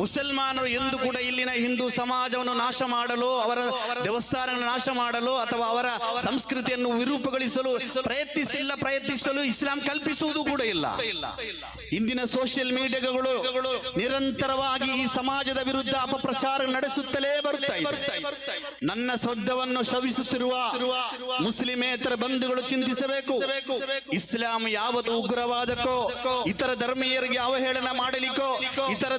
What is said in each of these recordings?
ಮುಸಲ್ಮಾನರು ಎಂದು ಕೂಡ ಇಲ್ಲಿನ ಹಿಂದೂ ಸಮಾಜವನ್ನು ನಾಶ ಮಾಡಲು, ಅವರ ದೇವಸ್ಥಾನಗಳನ್ನು ನಾಶ ಮಾಡಲು ಅಥವಾ ಅವರ ಸಂಸ್ಕೃತಿಯನ್ನು ವಿರೂಪಗೊಳಿಸಲು ಪ್ರಯತ್ನಿಸಲು ಇಸ್ಲಾಂ ಕಲ್ಪಿಸುವುದು ಕೂಡ ಇಲ್ಲ. ಇಂದಿನ ಸೋಷಿಯಲ್ ಮೀಡಿಯಾಗಳು ನಿರಂತರವಾಗಿ ಈ ಸಮಾಜದ ವಿರುದ್ಧ ಅಪಪ್ರಚಾರ ನಡೆಸುತ್ತಲೇ ಬರುತ್ತಾ ಇದೆ. ನನ್ನ ಶ್ರದ್ಧವನ್ನು ಶ್ರವಿಸುತ್ತಿರುವ ಮುಸ್ಲಿಮೇತರ ಬಂಧುಗಳು ಚಿಂತಿಸಬೇಕು. ಇಸ್ಲಾಂ ಯಾವತ್ತು ಉಗ್ರವಾದಕ್ಕೋ, ಇತರ ಧರ್ಮೀಯರಿಗೆ ಅವಹೇಳನ ಮಾಡಲಿಕ್ಕೋ, ಇತರ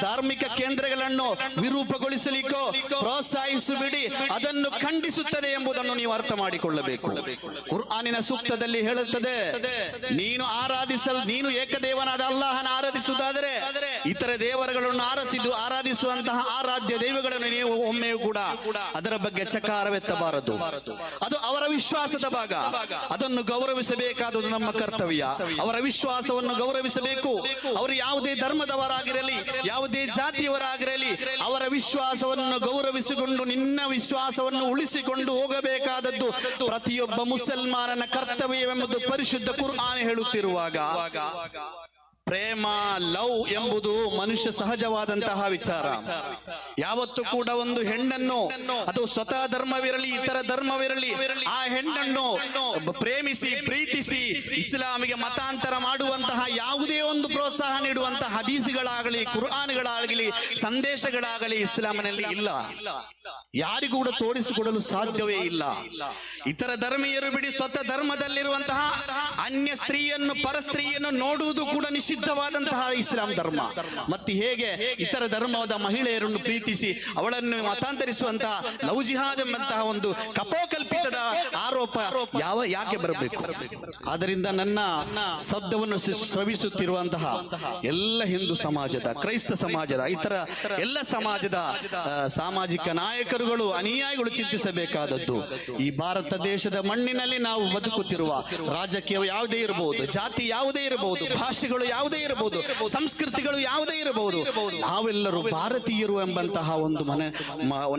ಧಾರ್ಮಿಕ ಕೇಂದ್ರಗಳನ್ನು ವಿರೂಪಗೊಳಿಸಲಿಕ್ಕೋ ಪ್ರೋತ್ಸಾಹಿಸಬೇಡಿ, ಅದನ್ನು ಖಂಡಿಸುತ್ತದೆ ಎಂಬುದನ್ನು ನೀವು ಅರ್ಥ ಮಾಡಿಕೊಳ್ಳಬೇಕು. ಕುರ್ಆನಿನ ಸೂಕ್ತದಲ್ಲಿ ಹೇಳುತ್ತದೆ, ನೀನು ಏಕದೇವನಾದ ಅಲ್ಲಾಹನ ಆರಾಧಿಸುವುದಾದರೆ ಇತರ ದೇವರುಗಳನ್ನು ಆರಾಧಿಸುವಂತಹ ಆರಾಧ್ಯ ದೈವಗಳನ್ನು ನೀವು ಒಮ್ಮೆಯೂ ಕೂಡ ಅದರ ಬಗ್ಗೆ ಚಕಾರವೆತ್ತಬಾರದು. ಅದು ಅವರ ವಿಶ್ವಾಸದ ಭಾಗ, ಅದನ್ನು ಗೌರವಿಸಬೇಕಾದುದು ನಮ್ಮ ಕರ್ತವ್ಯ. ಅವರ ವಿಶ್ವಾಸವನ್ನು ಗೌರವಿಸಬೇಕು. ಅವರು ಯಾವುದೇ ಧರ್ಮದವರಾಗಿರಲಿ, ಯಾವುದೇ ಜಾತಿಯವರಾಗಿರಲಿ, ಅವರ ವಿಶ್ವಾಸವನ್ನು ಗೌರವಿಸಿಕೊಂಡು ನಿನ್ನ ವಿಶ್ವಾಸವನ್ನು ಉಳಿಸಿಕೊಂಡು ಹೋಗಬೇಕಾದದ್ದು ಪ್ರತಿಯೊಬ್ಬ ಮುಸಲ್ಮಾನನ ಕರ್ತವ್ಯವೆಂಬುದು ಪರಿಶುದ್ಧ ಕುರ್ಆನ್ ಹೇಳುತ್ತಿರುವಾಗ, ಪ್ರೇಮ, ಲವ್ ಎಂಬುದು ಮನುಷ್ಯ ಸಹಜವಾದಂತಹ ವಿಚಾರ. ಯಾವತ್ತು ಕೂಡ ಒಂದು ಹೆಣ್ಣನ್ನು, ಅದು ಸ್ವತಃ ಧರ್ಮವಿರಲಿ ಇತರ ಧರ್ಮವಿರಲಿ, ಆ ಹೆಣ್ಣನ್ನು ಪ್ರೇಮಿಸಿ ಪ್ರೀತಿಸಿ ಇಸ್ಲಾಮಿಗೆ ಮತಾಂತರ ಮಾಡುವಂತಹ ಯಾವುದೇ ಒಂದು ಪ್ರೋತ್ಸಾಹ ನೀಡುವಂತಹ ಹದೀಸ್ಗಳಾಗಲಿ, ಕುರ್ಆನ್ಗಳಾಗಲಿ, ಸಂದೇಶಗಳಾಗಲಿ ಇಸ್ಲಾಮಿನಲ್ಲಿ ಇಲ್ಲ. ಯಾರಿಗೂ ಕೂಡ ತೋರಿಸಿಕೊಡಲು ಸಾಧ್ಯವೇ ಇಲ್ಲ. ಇತರ ಧರ್ಮೀಯರು ಬಿಡಿ, ಸ್ವತಃ ಧರ್ಮದಲ್ಲಿರುವಂತಹ ಅನ್ಯ ಸ್ತ್ರೀಯನ್ನು, ಪರಸ್ತ್ರೀಯನ್ನು ನೋಡುವುದು ಕೂಡ ನಿಷಿದ್ಧವಾದಂತಹ ಇಸ್ಲಾಂ ಧರ್ಮ. ಮತ್ತೆ ಹೇಗೆ ಇತರ ಧರ್ಮದ ಮಹಿಳೆಯರನ್ನು ಪ್ರೀತಿಸಿ ಅವಳನ್ನು ಮತಾಂತರಿಸುವಂತಹ ಲವ್ ಜಿಹಾದ್ ಎಂಬಂತಹ ಒಂದು ಕಪೋಕಲ್ಪಿತದ ಆರೋಪ ಯಾಕೆ ಬರಬೇಕು? ಆದ್ದರಿಂದ ನನ್ನ ಶಬ್ದವನ್ನು ಶ್ರವಿಸುತ್ತಿರುವಂತಹ ಎಲ್ಲ ಹಿಂದೂ ಸಮಾಜದ, ಕ್ರೈಸ್ತ ಸಮಾಜದ, ಇತರ ಎಲ್ಲ ಸಮಾಜದ ಸಾಮಾಜಿಕ ನಾಯಕರುಗಳು, ಅನುಯಾಯಿಗಳು ಚಿಂತಿಸಬೇಕಾದದ್ದು, ಈ ಭಾರತ ದೇಶದ ಮಣ್ಣಿನಲ್ಲಿ ನಾವು ಬದುಕುತ್ತಿರುವ ರಾಜಕೀಯ ಯಾವುದೇ ಇರಬಹುದು, ಜಾತಿ ಯಾವುದೇ ಇರಬಹುದು, ಭಾಷೆಗಳು ಯಾವುದೇ ಇರಬಹುದು, ಸಂಸ್ಕೃತಿಗಳು ಯಾವುದೇ ಇರಬಹುದು, ನಾವೆಲ್ಲರೂ ಭಾರತೀಯರು ಎಂಬಂತಹ ಒಂದು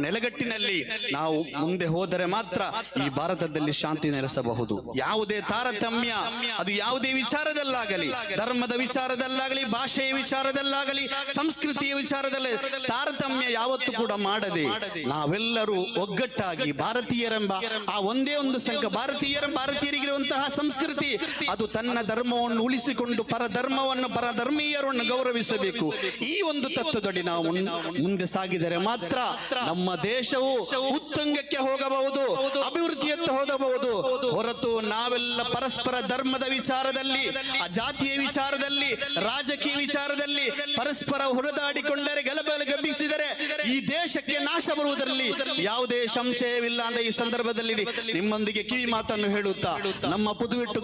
ನೆಲೆಗಟ್ಟಿನಲ್ಲಿ ನಾವು ಮುಂದೆ ಹೋದರೆ ಮಾತ್ರ ಈ ಭಾರತದಲ್ಲಿ ಶಾಂತಿ ನೆಲೆಸಬಹುದು. ಯಾವುದೇ ತಾರತಮ್ಯ, ಅದು ಯಾವುದೇ ವಿಚಾರದಲ್ಲಾಗಲಿ, ಧರ್ಮದ ವಿಚಾರದಲ್ಲಾಗಲಿ, ಭಾಷೆಯ ವಿಚಾರದಲ್ಲಾಗಲಿ, ಸಂಸ್ಕೃತಿಯ ವಿಚಾರದಲ್ಲಿ ತಾರತಮ್ಯ ಯಾವತ್ತೂ ಕೂಡ ಮಾಡದೆ ನಾವೆಲ್ಲರೂ ಒಗ್ಗಟ್ಟಾಗಿ ಭಾರತೀಯರೆಂಬ ಆ ಒಂದೇ ಒಂದು ಸಂಘ, ಭಾರತೀಯರಿಗಿರುವಂತಹ ಸಂಸ್ಕೃತಿ, ಅದು ತನ್ನ ಧರ್ಮವನ್ನು ಉಳಿಸಿಕೊಂಡು ಪರಧರ್ಮೀಯರನ್ನು ಗೌರವಿಸಬೇಕು. ಈ ಒಂದು ತತ್ವದಡಿ ನಾವು ಮುಂದೆ ಸಾಗಿದರೆ ಮಾತ್ರ ನಮ್ಮ ದೇಶವು ಉತ್ತುಂಗಕ್ಕೆ ಹೋಗಬಹುದು, ಅಭಿವೃದ್ಧಿಯತ್ತ ಹೋಗಬಹುದು. ಹೊರತು ನಾವೆಲ್ಲ ಪರಸ್ಪರ ಧರ್ಮದ ವಿಚಾರದಲ್ಲಿ, ಜಾತಿಯ ವಿಚಾರದಲ್ಲಿ, ರಾಜಕೀಯ ವಿಚಾರದಲ್ಲಿ ಪರಸ್ಪರ ಹೊಡೆದಾಡಿಕೊಂಡರೆ, ಗಲಭೆಸಿದರೆ ಈ ದೇಶಕ್ಕೆ ನಾಶ ಬರುವುದರಲ್ಲಿ ಯಾವುದೇ ಸಂಶಯವಿಲ್ಲ ಅಂತ ಈ ಸಂದರ್ಭದಲ್ಲಿ ನಿಮ್ಮೊಂದಿಗೆ ಕಿವಿ ಮಾತನ್ನು ಹೇಳುತ್ತಾ ನಮ್ಮ ಪುದುವೆಟ್ಟು